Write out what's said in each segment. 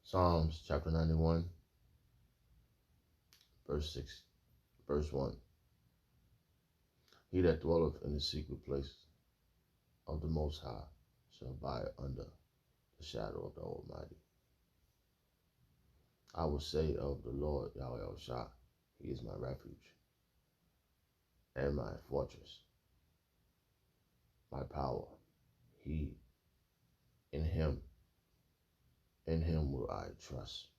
Psalms chapter 91, verse 6, verse 1. He that dwelleth in the secret place of the Most High shall abide under the shadow of the Almighty. I will say of the Lord Yahawashi, He is my refuge and my fortress, my power. He, in Him will I trust.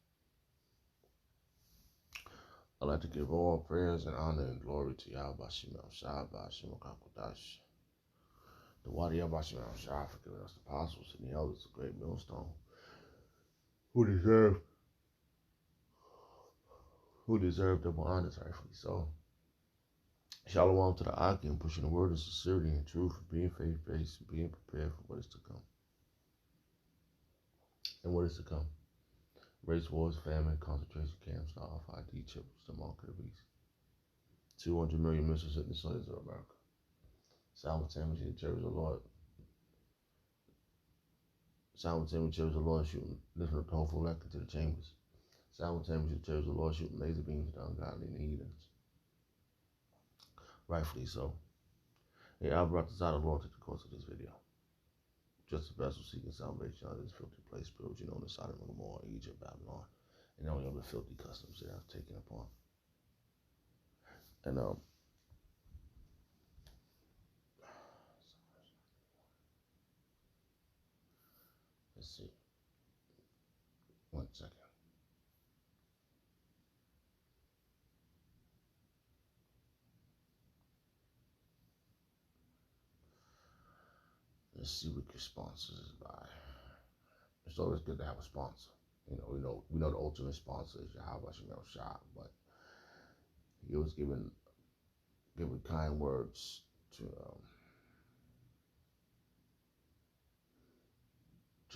I'd like to give all prayers and honor and glory to Yahawashi, the Wadi Yahawashi, for giving us the apostles and the elders, the great millstone, who deserve the honors, rightfully so. Shalom to the Akim, pushing the word of sincerity and truth, and being faith-based, and being prepared for what is to come. And what is to come? Race wars, famine, concentration camps, the RFID chips, the mark of the beast. 200 million missiles hitting the slaves of America. Simultaneously, the chariots of the Lord. Simultaneously, the chariots of the Lord shooting, lifting up the hopeful elect into the chambers. Simultaneously, the chariots of the Lord shooting laser beams at the ungodly and the heathens. Rightfully so. Hey, I brought this out of the Lord to the course of this video. Just a vessel seeking salvation out of this filthy place, spiritual, you know, the Sodom and Gomorrah, Egypt, Babylon, and all the other filthy customs that I've taken upon. And let's see. 1 second. Let's see what your sponsor is by. It's always good to have a sponsor. You know, we know the ultimate sponsor is Yahawashi, but he was giving kind words to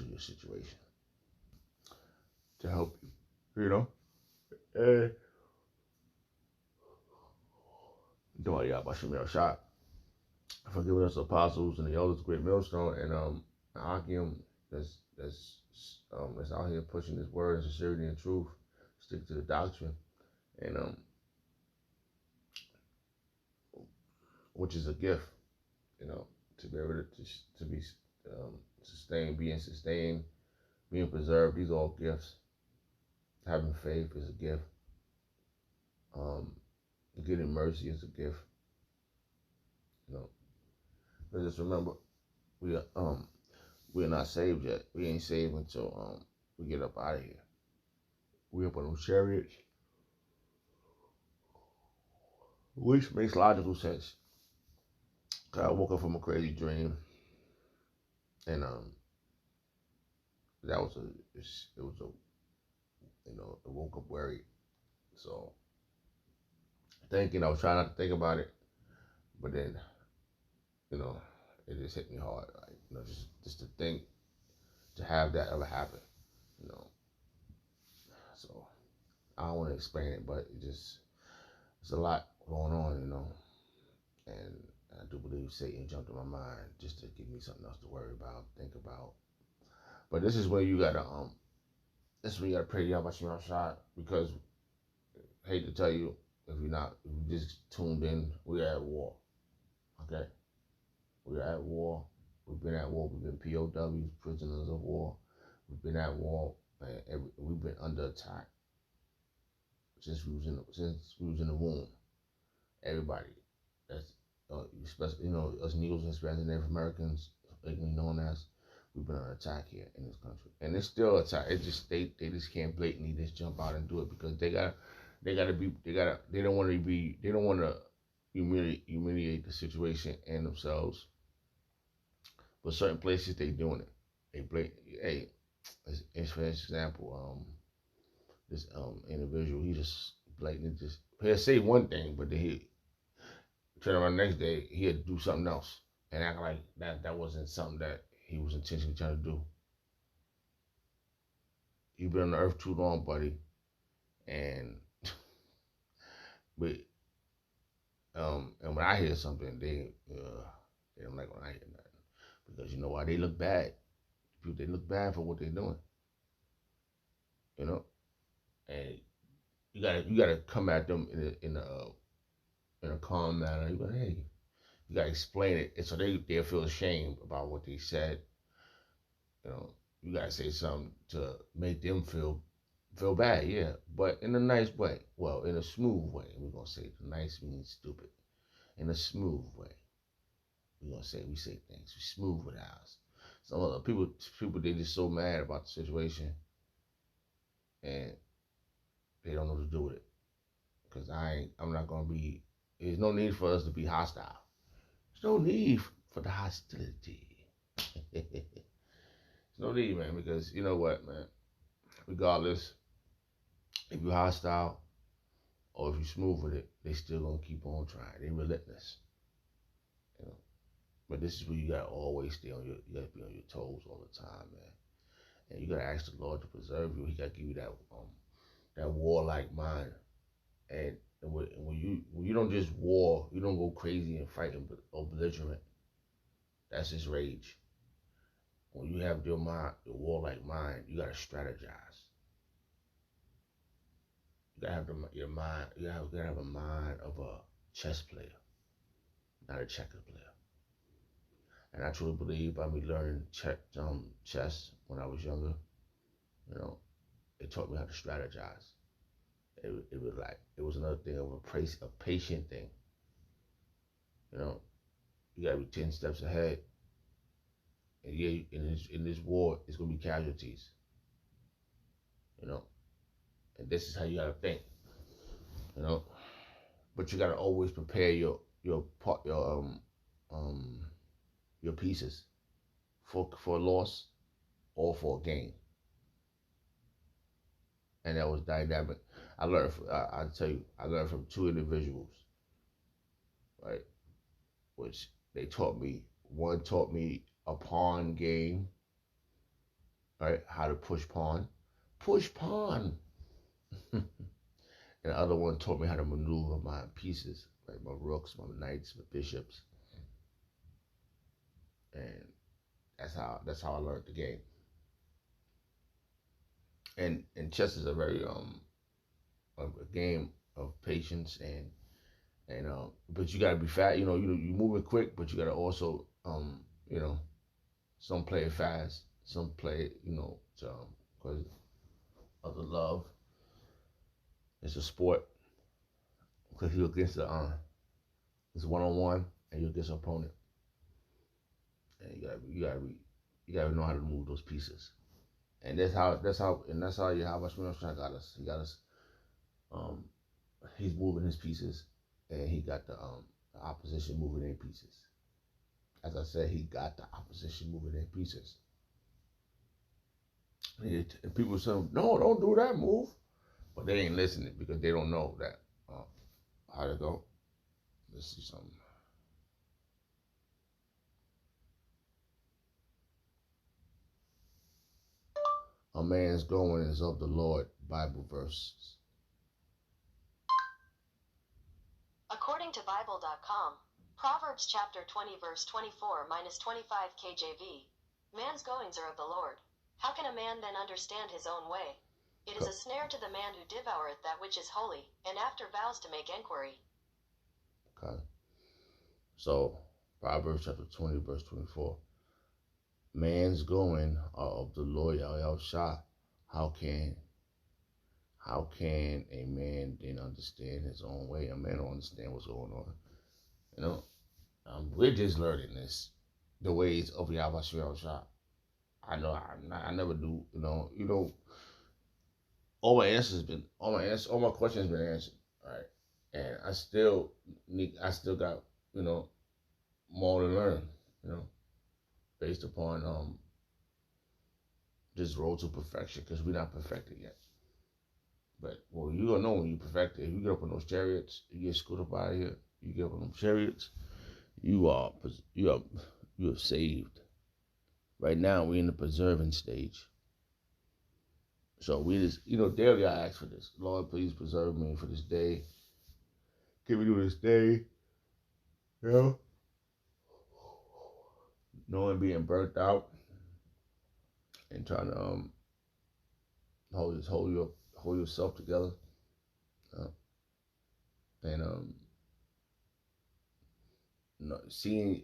your situation to help you. You know, do Yahawashi for giving us apostles and the elders, great millstone, and Akim that's out here pushing His word and sincerity and truth, stick to the doctrine, and which is a gift, you know, to be able to be sustained, being sustained, being preserved. These are all gifts. Having faith is a gift. Getting mercy is a gift. You know, but just remember, we're not saved yet. We ain't saved until we get up out of here. We up on those chariots, which makes logical sense. Cause I woke up from a crazy dream, and it was I woke up worried. So thinking, I was trying not to think about it, but then, you know, it just hit me hard. Like, you know, just to think, to have that ever happen, you know. So I don't want to explain it, but it's a lot going on, you know. And I do believe Satan jumped in my mind just to give me something else to worry about, think about. But this is where you gotta pray Yahawashi, because I hate to tell you, if you just tuned in, we're at war. Okay? We're at war. We've been at war. We've been POWs, prisoners of war. We've been at war, and we've been under attack since we was in the womb. Everybody, that's especially, you know, us Negroes and Hispanics and Native Americans, known as, we've been under attack here in this country, and it's still attack. It's just they just can't blatantly just jump out and do it, because they don't want to humiliate the situation and themselves. But certain places they doing it. Hey, for example, this individual, he just blatantly he'll say one thing, but then he turn around the next day, he'd do something else and act like that wasn't something that he was intentionally trying to do. You've been on the earth too long, buddy, and and when I hear something, they don't like when I hear nothing, because you know why? They look bad. They look bad for what they're doing. you know, and you gotta come at them in a calm manner. You go, hey, you gotta explain it, and so they feel ashamed about what they said. You know, you gotta say something to make them feel bad, yeah, but in a nice way. Well, in a smooth way. We're gonna say nice means stupid. In a smooth way, we say things. We smooth with ours. Some other people they just so mad about the situation and they don't know what to do with it. Cause I'm not gonna be. There's no need for us to be hostile. There's no need for the hostility. There's no need, man, because you know what, man. Regardless, if you're hostile or if you're smooth with it, they still gonna keep on trying. They relentless, you know. But this is where you gotta always you gotta be on your toes all the time, man. And you gotta ask the Lord to preserve you. He gotta give you that warlike mind. And when you don't just war, you don't go crazy and fighting or belligerent. That's just rage. When you have your mind, your warlike mind, you gotta strategize. You gotta have your mind. You gotta have a mind of a chess player, not a checker player. And I truly believe by me learning chess when I was younger, you know, it taught me how to strategize. It was another thing of a patient thing. You know, you gotta be 10 steps ahead. And yeah, in this war, it's gonna be casualties. You know, and this is how you gotta think. You know, but you gotta always prepare your part um your pieces for a loss or for a gain. And that was dynamic. I tell you, I learned from two individuals, right? Which they taught me. One taught me a pawn game, right? How to push pawn. And the other one taught me how to maneuver my pieces, like my rooks, my knights, my bishops, and that's how I learned the game. And chess is a very a game of patience and but you gotta be fast. You moving quick, but you gotta also you know some play it fast, some play it because of the love. It's a sport because you're against it's 1-on-1 and you're against an opponent, and you gotta know how to move those pieces. And that's how Yahawashi got us. He got us. Um, he's moving his pieces, and he got the opposition moving their pieces. As I said, he got the opposition moving their pieces. And people say, "No, don't do that move," but they ain't listening because they don't know that how to go. Let's see something. A man's going is of the Lord. Bible verses. According to Bible.com, Proverbs chapter 20 verse 24 minus 25 KJV, man's goings are of the Lord. How can a man then understand his own way? It is a snare to the man who devoureth that which is holy, and after vows to make enquiry. Okay. So, Proverbs chapter 20 verse 24. Man's going are of the Lord Yahawashi. How can a man then understand his own way? A man don't understand what's going on. You know, we're just learning the ways of Yahawashi. I know I never do. All my questions been answered. Right, and I still got more to learn. You know, based upon this road to perfection, because we're not perfected yet. But well, you gonna know when you perfect it. If you get up on those chariots, you get screwed up out of here. You get up on those chariots, you are you are saved. Right now, we're in the preserving stage. So we just daily I ask for this. Lord, please preserve me for this day. Get me through this day. You know, knowing being burnt out and trying to hold yourself together, uh, and seeing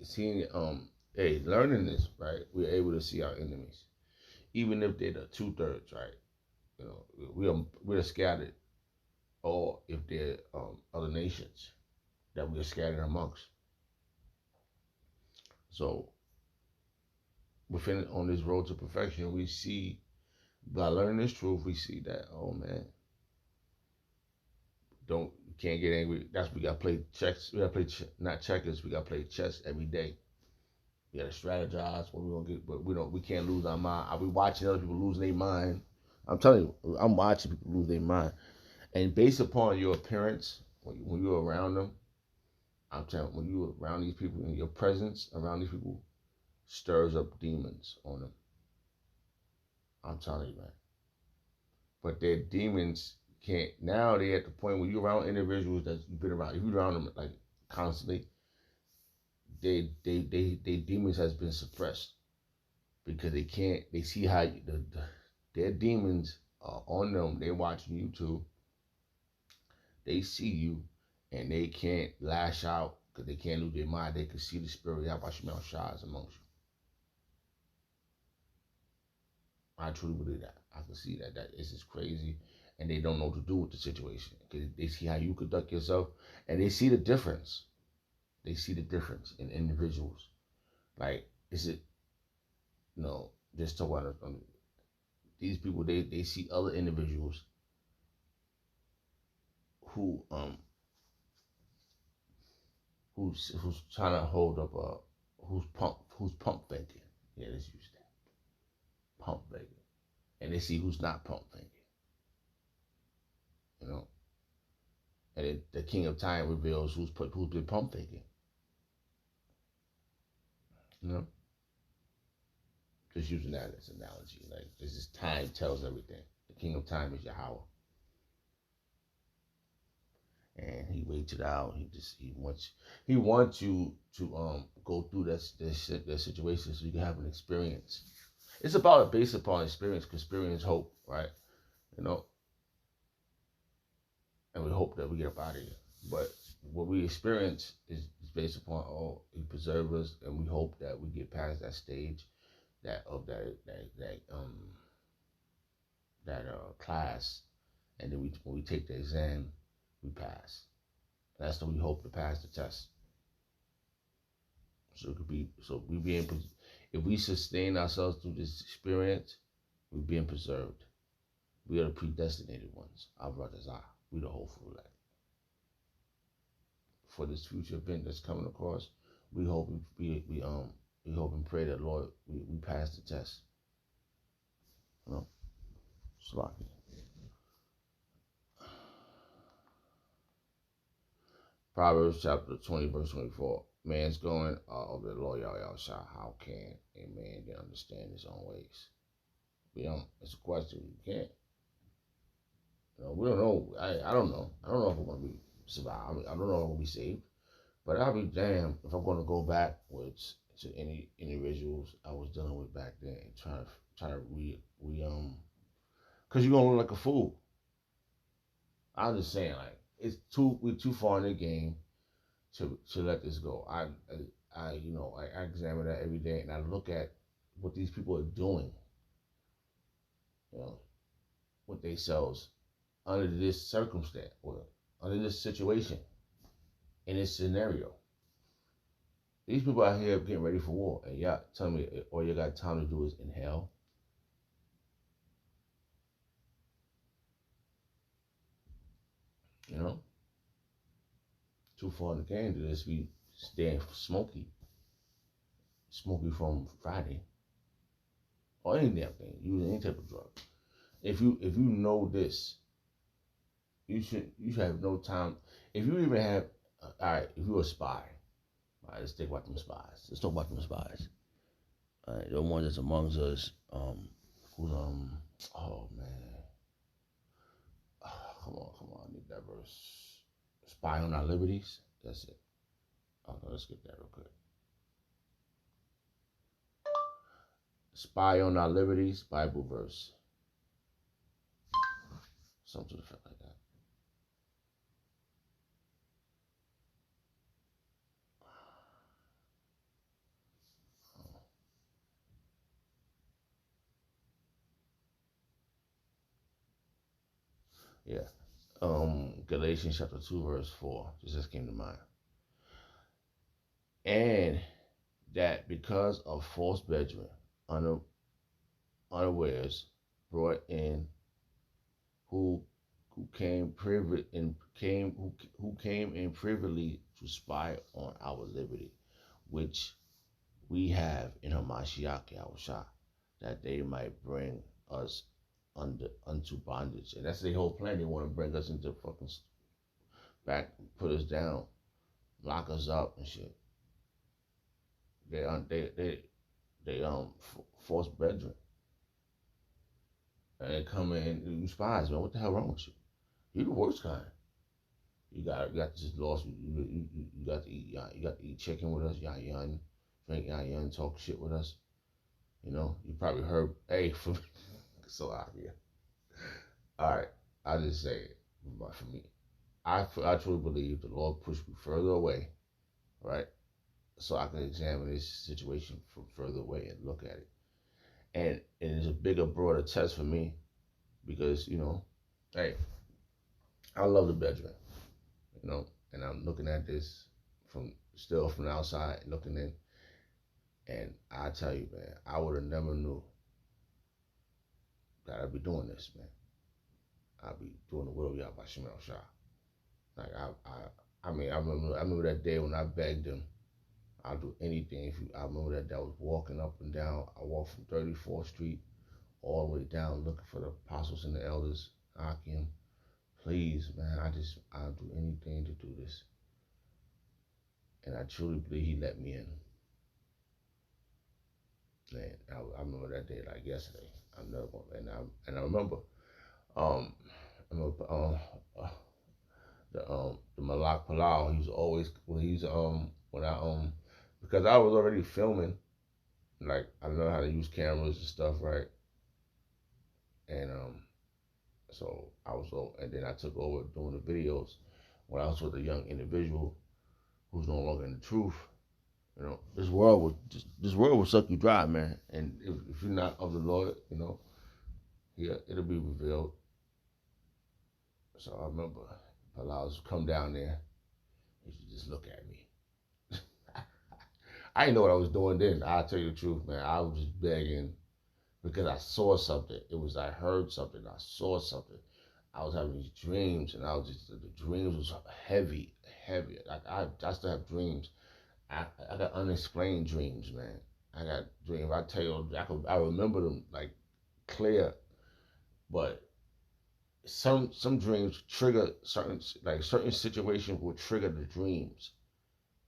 hey, learning this, right? We're able to see our enemies, even if they're the 2/3, right? You know, we're scattered, or if they're other nations that we're scattered amongst. So within on this road to perfection, we see by learning this truth, we see that, oh man, don't can't get angry. That's we gotta play checks. We gotta play not checkers. We gotta play chess every day. We gotta strategize what we're gonna get, but we can't lose our mind. Are we watching other people losing their mind? I'm telling you, I'm watching people lose their mind, and based upon your appearance, when you're around them, I'm telling you, when you're around these people and your presence around these people stirs up demons on them. I'm telling you, man. But their demons can't. Now they at the point where you're around individuals that you've been around. If you're around them like constantly, they demons has been suppressed because they can't. They see how their demons are on them. They're watching you too. They see you, and they can't lash out because they can't lose their mind. They can see the spirit of Yahawashi shines amongst you. I truly believe that. I can see that. That is just crazy, and they don't know what to do with the situation because they see how you conduct yourself, and they see the difference. They see the difference in individuals. Like, is it, just talk about these people? They see other individuals who who's trying to hold up who's pump faking. Yeah, let's use that, pump faking, and they see who's not pump faking. You know, and the King of Time reveals who's been pump faking. You know, just using that as an analogy. Like, this is time tells everything. The King of Time is Yahawah, and he waits it out. He wants you to go through that situation so you can have an experience. It's about based upon experience, because experience hope, right? You know, and we hope that we get up out of here. But what we experience is based upon, oh, he preserves us, and we hope that we get past that stage, that class, and then when we take the exam, we pass. That's what we hope to pass the test. So it could be we being, if we sustain ourselves through this experience, we're being preserved. We are the predestinated ones. Our brothers are. We the hopeful elect. For this future event that's coming across, we hope we hope and pray that, Lord, we pass the test. You know, sloppy. Proverbs chapter 20, verse 24. Man's going of the Lord Yahawashi. How can a man then understand his own ways? We don't. It's a question. We can't. We don't know. I don't know. I don't know if I'm gonna be survive. I don't know if I'm gonna be saved. But I'll be damned if I'm gonna go back to any individuals I was dealing with back then and try to because you're gonna look like a fool. I'm just saying, like, we're too far in the game to let this go. I examine that every day, and I look at what these people are doing, with themselves under this circumstance or under this situation, in this scenario. These people out here getting ready for war, and y'all tell me all you got time to do is inhale. Too far in the game to just be staying smoky from Friday, or any damn thing, using any type of drug. If you know this, you should have no time. If you even have, all right, if you're a spy, all right, let's think about them spies. Let's talk about them spies. All right, the ones that's amongst us, who's oh man, come on, I need that verse. Spy on our liberties. That's it. Okay, let's get that real quick. Spy on our liberties, Bible verse. Something to the effect like that. Yeah. Galatians chapter 2, verse 4 just came to mind. And that because of false brethren, unawares, brought in, who came privy and came who came in privily to spy on our liberty, which we have in Hamashiach Yahawashi, that they might bring us unto bondage. And that's the whole plan. They want to bring us into fucking back, put us down, lock us up and shit. They false brethren. And they come in, you spies, man. What the hell wrong with you? You the worst kind. You got this lost. You got to eat. You got to eat chicken with us. Yan, drink yan, talk shit with us. You know, you probably heard. Hey, for me, so out here. All right, I just say it. But for me, I truly believe the Lord pushed me further away, right, so I can examine this situation from further away and look at it. And it's a bigger, broader test for me because hey, I love the bedroom. And I'm looking at this from the outside, looking in, and I tell you, man, I would have never knew that I'd be doing this, man. I'd be doing the will of Yahawashi. Like I mean, I remember that day when I begged him, I'll do anything. I remember that day I was walking up and down. I walked from 34th Street all the way down, looking for the apostles and the elders, asking him, please, man, I'll do anything to do this. And I truly believe he let me in. Man, I remember that day like yesterday. I'm never gonna, and I remember, the Malak Palau. He was always when I because I was already filming, like I know how to use cameras and stuff, right? And so and then I took over doing the videos when I was with a young individual who's no longer in the truth. This world will suck you dry, man. And if you're not of the Lord, yeah, it'll be revealed. So I remember Palau's come down there. He should just look at me. I didn't know what I was doing then. I'll tell you the truth, man. I was just begging because I saw something. I heard something. I saw something. I was having these dreams, and the dreams was heavy. Like I still have dreams. I got unexplained dreams, man. I got dreams. I tell you, I remember them like clear, but some dreams trigger certain situations will trigger the dreams,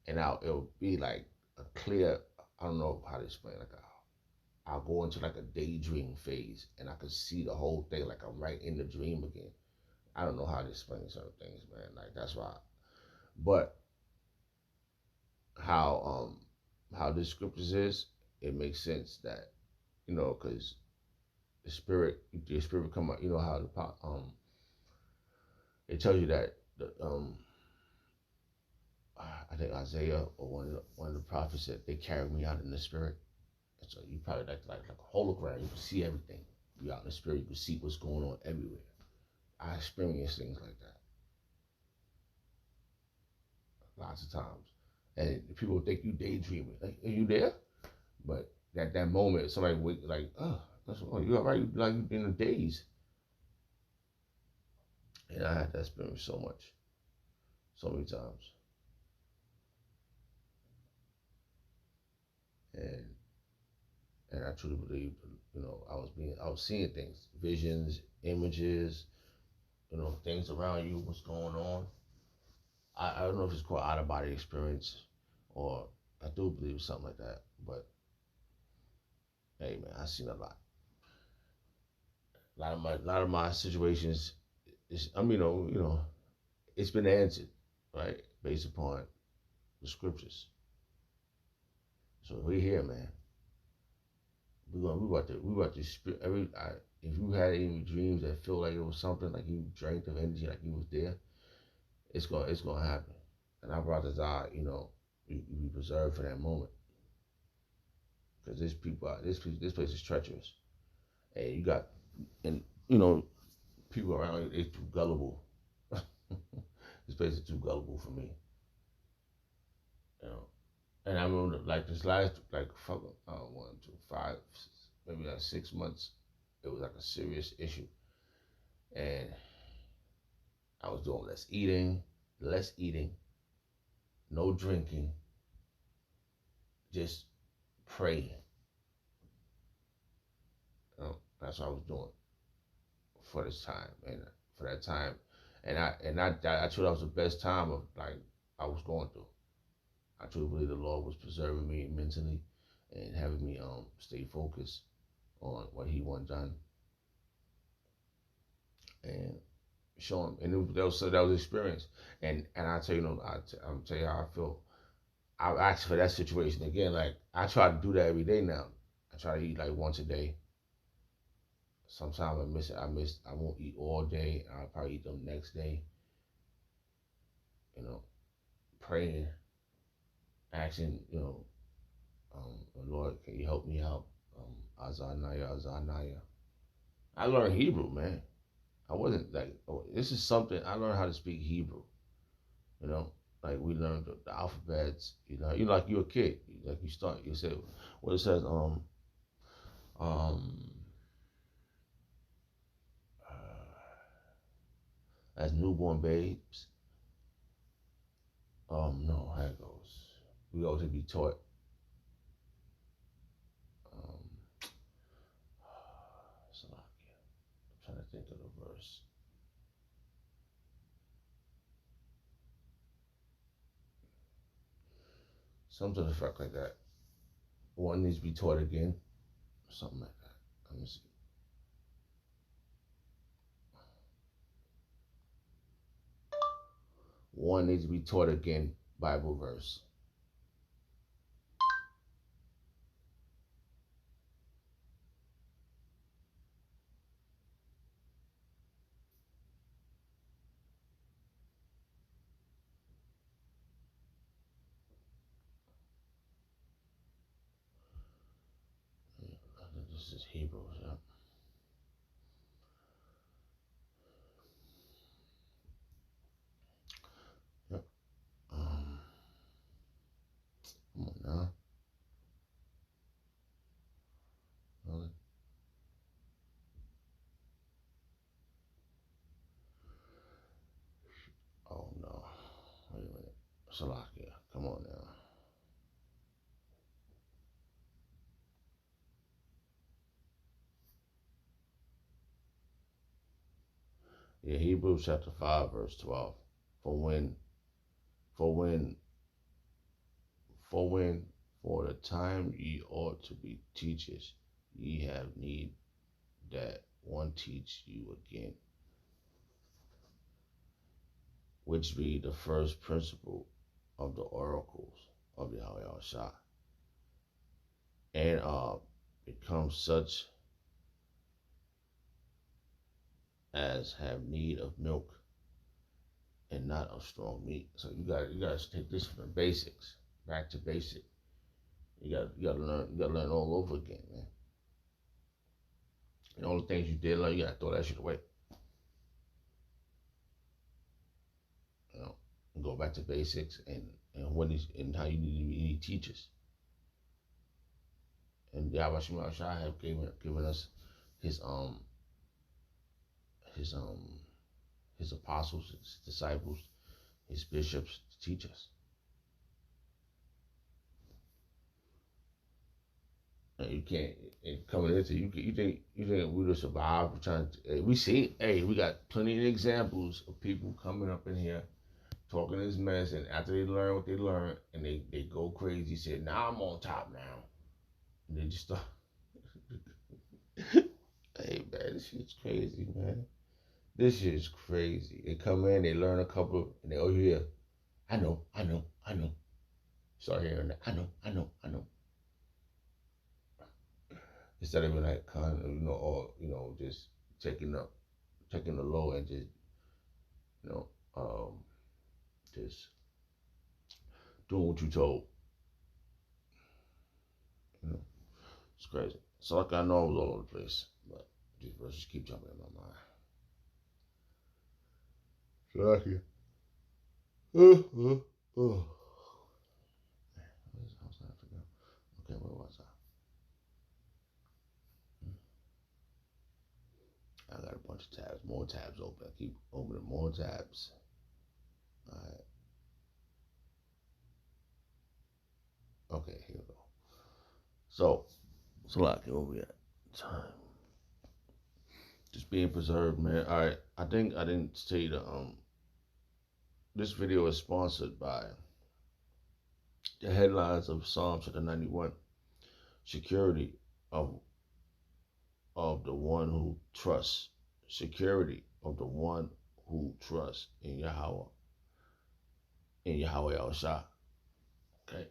and it'll be like a clear. I don't know how to explain. Like I'll go into like a daydream phase, and I can see the whole thing like I'm right in the dream again. I don't know how to explain certain things, man. Like that's why, but how this scriptures is, it makes sense that because the spirit come out. You know how it tells you that I think Isaiah or one of the prophets said they carried me out in the spirit. And so you probably like a hologram. You can see everything. You out in the spirit. You can see what's going on everywhere. I experience things like that lots of times, and people think you daydreaming. Like, are you there? But that moment, somebody wake like, you all right? Like you in a daze. And I had that experience so many times, and I truly believe, I was seeing things, visions, images, things around you, what's going on. I don't know if it's called out of body experience, or I do believe it's something like that. But hey, man, I've seen a lot. A lot of my situations is, it's been answered, right, based upon the scriptures. So we're here, man. We about to spirit if you had any dreams that feel like it was something, like you drank of energy, like you was there, it's gonna happen. And our brothers are, you be preserved for that moment. Because there's people out, this place is treacherous. And you got, and people around here, they too gullible. This place is too gullible for me. You know. And I remember like this last fuck 1, 2, 5, maybe like 6 months, it was like a serious issue. And I was doing less eating, no drinking, just praying. That's what I was doing for this time and for that time. I truly that was the best time of like I was going through. I truly believe the Lord was preserving me mentally and having me stay focused on what He wanted done and showing. And that was experience. And I tell you, I'm tell you how I feel. I asked for that situation again. Like I try to do that every day now. I try to eat like once a day. Sometimes I miss it. I won't eat all day. I'll probably eat them next day. Praying, asking, Lord, can you help me out? Azanaya, Azanaya. I learned Hebrew, man. I wasn't like, this is something, I learned how to speak Hebrew, you know? Like we learned the alphabets, like you're a kid. Like you said, what it says, as newborn babes. No, how it goes. We ought to be taught. Salakia. I'm trying to think of the verse. Something to the effect like that. One needs to be taught again. Something like that. Let me see. One needs to be taught again. Bible verse. I think this is Hebrews. Yeah. Yep. Come on now. Really? Oh no. Wait a minute. Salakia. Come on now. Yeah, Hebrews chapter 5, verse 12. For when, for when, for when, for the time ye ought to be teachers, ye have need that one teach you again, which be the first principle of the oracles of Yahawashi, and become such as have need of milk and not of strong meat. So you got to take this from the basics, back to basic. You got to learn all over again, man. And all the things you did learn, you got to throw that shit away. And go back to basics and how you need teachers. And Yahawashi have given us his his apostles, his disciples, his bishops to teach us. And you can't coming into you think we would survive. We're trying to, we see we got plenty of examples of people coming up in here talking this mess, and after they learn what they learn, and they go crazy, say, now I'm on top now. And they just start. Hey, man, this shit's crazy, man. This shit is crazy. They come in, they learn a couple, and they, oh, yeah, I know. Start hearing that. I know. instead of like kind of or just taking the low and just you know just doing what you told. You know, it's crazy. So like I know I was all over the place, but let's just keep jumping in my mind. So like it. Oh. Okay, where was I? I got a bunch of tabs, more tabs open. I keep opening more tabs. All right. Okay, here we go. So like where we at? Time. Just being preserved, man. All right. I think I didn't say this video is sponsored by the headlines of Psalm chapter 91. Security of the one who trusts. Security of the one who trusts in Yahawah. In Yahweh Yahawashi. Okay.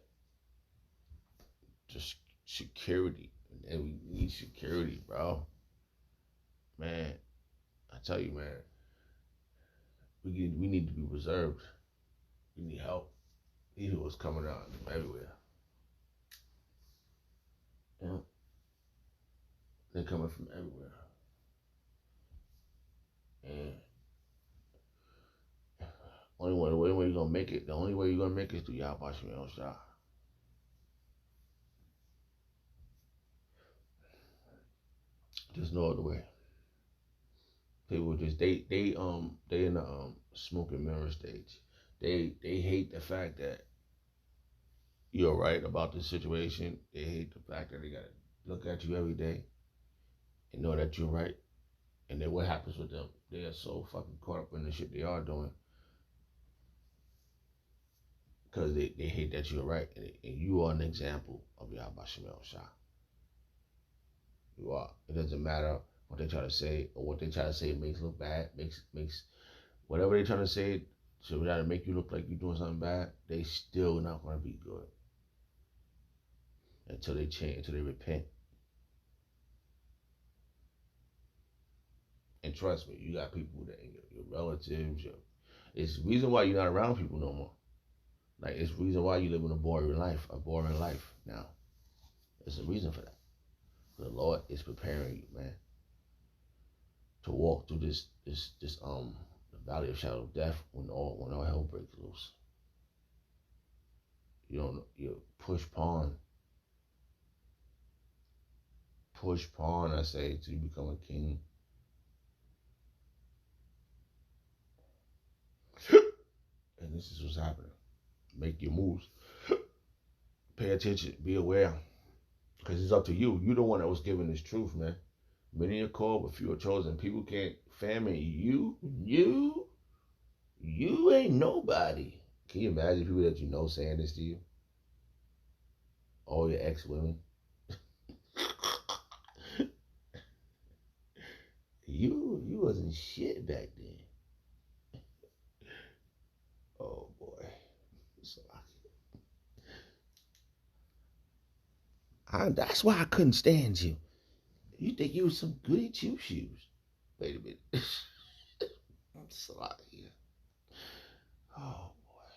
Just security. And we need security, bro. Man, I tell you, man, we need to be preserved. We need help. Evil is coming out from everywhere. Yeah. They're coming from everywhere. And the only way you're gonna make it, is through Yahawashi Yahawashi. There's no other way. People just they in the smoke and mirror stage. They hate the fact that you're right about the situation. They hate the fact that they gotta look at you every day and know that you're right. And then what happens with them? They are so fucking caught up in the shit they are doing because they hate that you're right, and you are an example of Yahawashi Yahawashi. You are. It doesn't matter what they try to say or what they try to say makes look bad, makes whatever they trying to say to try to make you look like you're doing something bad. They still not gonna be good until they change, until they repent. And trust me, you got people that your relatives. It's the reason why you're not around people no more. Like it's the reason why you live in a boring life now. There's a reason for that. The Lord is preparing you, man, to walk through this the valley of shadow of death when all hell breaks loose. You push pawn. I say till you become a king. And this is what's happening. Make your moves. Pay attention. Be aware. Because it's up to you. You're the one that was given this truth, man. Many are called, but few are chosen. People can't famine you. You ain't nobody. Can you imagine people that you know saying this to you? All your ex-women. You wasn't shit back then. Oh boy. So that's why I couldn't stand you. You think you was some goody two shoes. Wait a minute. I'm sorry. Oh boy.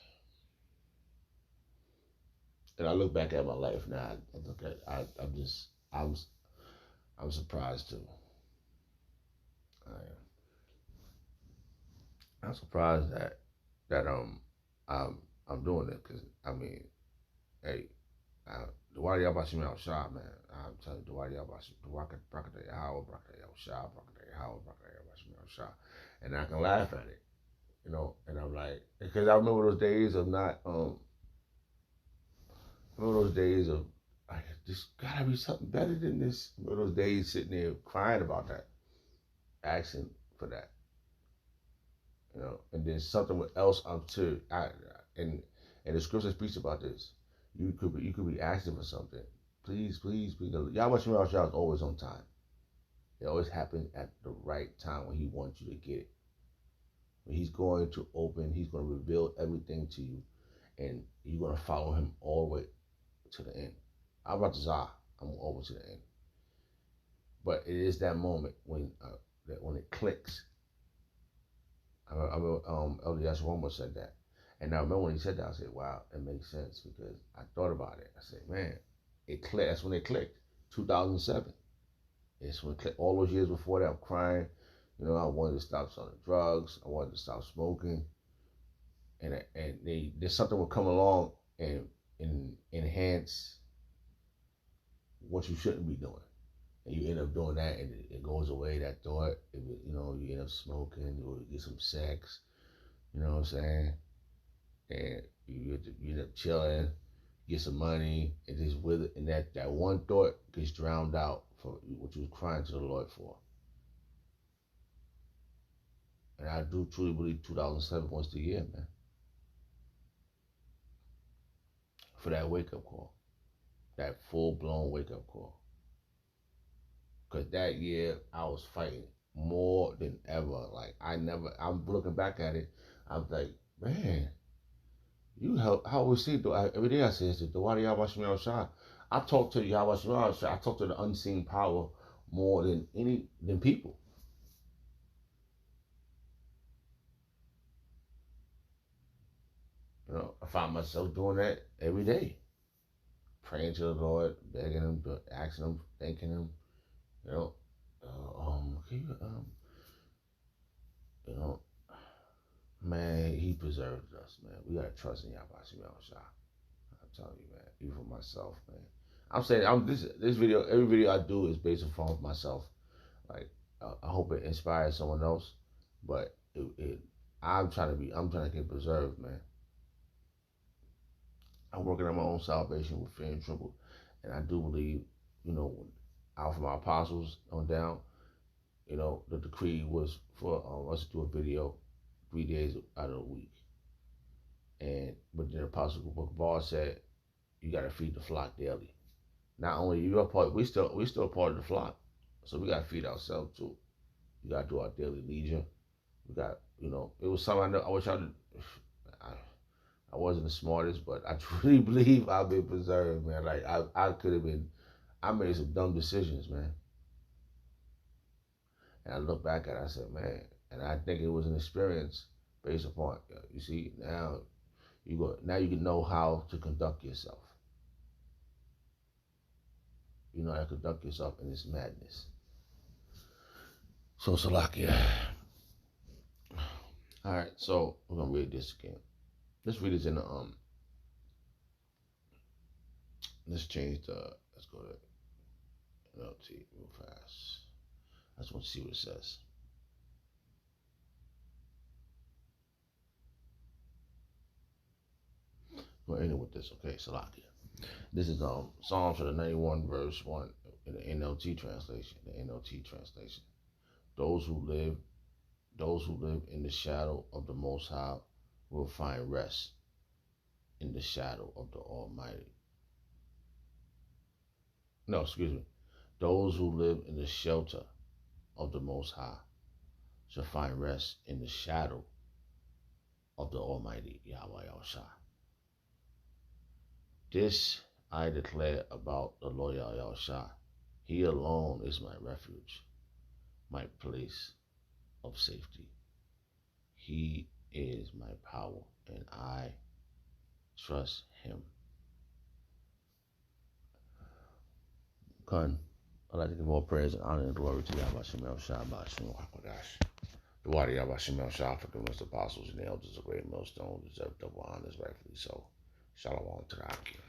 And I look back at my life now. I'm surprised too. I'm surprised that I'm doing it because hey, the why y'all about me outside, man. I'm telling you, the why y'all about the rocket Yahawah, rocket outside, rocket Yahawah, rocket about me outside, and I can laugh at it, and I'm like, because I remember those days of not remember those days of like, this gotta be something better than this. Remember those days sitting there crying about that, asking for that, and then something else and the scripture speaks about this. You could be asking for something. Please. Yahawashi Yahawashi is always on time. It always happens at the right time when he wants you to get it. When he's going to reveal everything to you, and you're going to follow him all the way to the end. I'm about to I'm over to the end. But it is that moment when it clicks. I remember Elder Yahawah said that. And I remember when he said that, I said, wow, it makes sense because I thought about it. I said, man, it clicked. That's when it clicked. 2007. It's when it clicked. All those years before that, I'm crying. You know, I wanted to stop selling drugs. I wanted to stop smoking. And there's something will come along and enhance what you shouldn't be doing. And you end up doing that, and it goes away, that thought. You end up smoking, or you get some sex. You know what I'm saying? And you end up chilling, get some money, and just with it, and that one thought gets drowned out for what you was crying to the Lord for. And I do truly believe 2007 was the year, man, for that wake up call, that full blown wake up call. Because that year I was fighting more than ever. Like I'm looking back at it, I'm like, man, you help. I always see every day I say this, the why Yahawashi. I talk to Yahawashi. I talk to the unseen power more than people. You know, I find myself doing that every day, praying to the Lord, begging Him, asking Him, thanking Him. You know, you know, man, He preserved us, man. We gotta trust in Yahawashi. I'm telling you, man, even for myself, man. I'm saying, this video, every video I do is based upon myself. Like, I hope it inspires someone else, but I'm trying to get preserved, man. I'm working on my own salvation with fear and tremble, and I do believe, you know, out from our apostles on down, you know, the decree was for us to do a video 3 days out of the week, but the apostle Paul said you got to feed the flock daily. Not only you are part, we still a part of the flock, so we got to feed ourselves too. We got to do our daily leisure. We got, you know, it was something I wish I wasn't the smartest, but I truly believe I've been preserved, man. Like I could have been, I made some dumb decisions, man. And I look back at it, I said, man, and I think it was an experience based upon, you see, now you can know how to conduct yourself. You know how to conduct yourself in this madness. So Salakia. All right, so we're gonna read this again. Let's read this in the let's change let's go to NLT real fast. I just want to see what it says. We'll end it with this, okay? Salakia. This is Psalms for the 91 verse 1 in the NLT translation. Those who live in the shadow of the Most High will find rest in the shadow of the Almighty. No, excuse me. Those who live in the shelter of the Most High shall find rest in the shadow of the Almighty Yahweh Yahawashi. This I declare about the Lord Yahawashi. He alone is my refuge, my place of safety. He is my power, and I trust Him. I'd like to give all praise and honor and glory to Yahawashi Yahawashi, Ba'ashim Hakwadash. The water Yahawashi Yahawashi for giving us the apostles and the elders of great millstone deserve double honors rightfully so. Shalom to the Akim.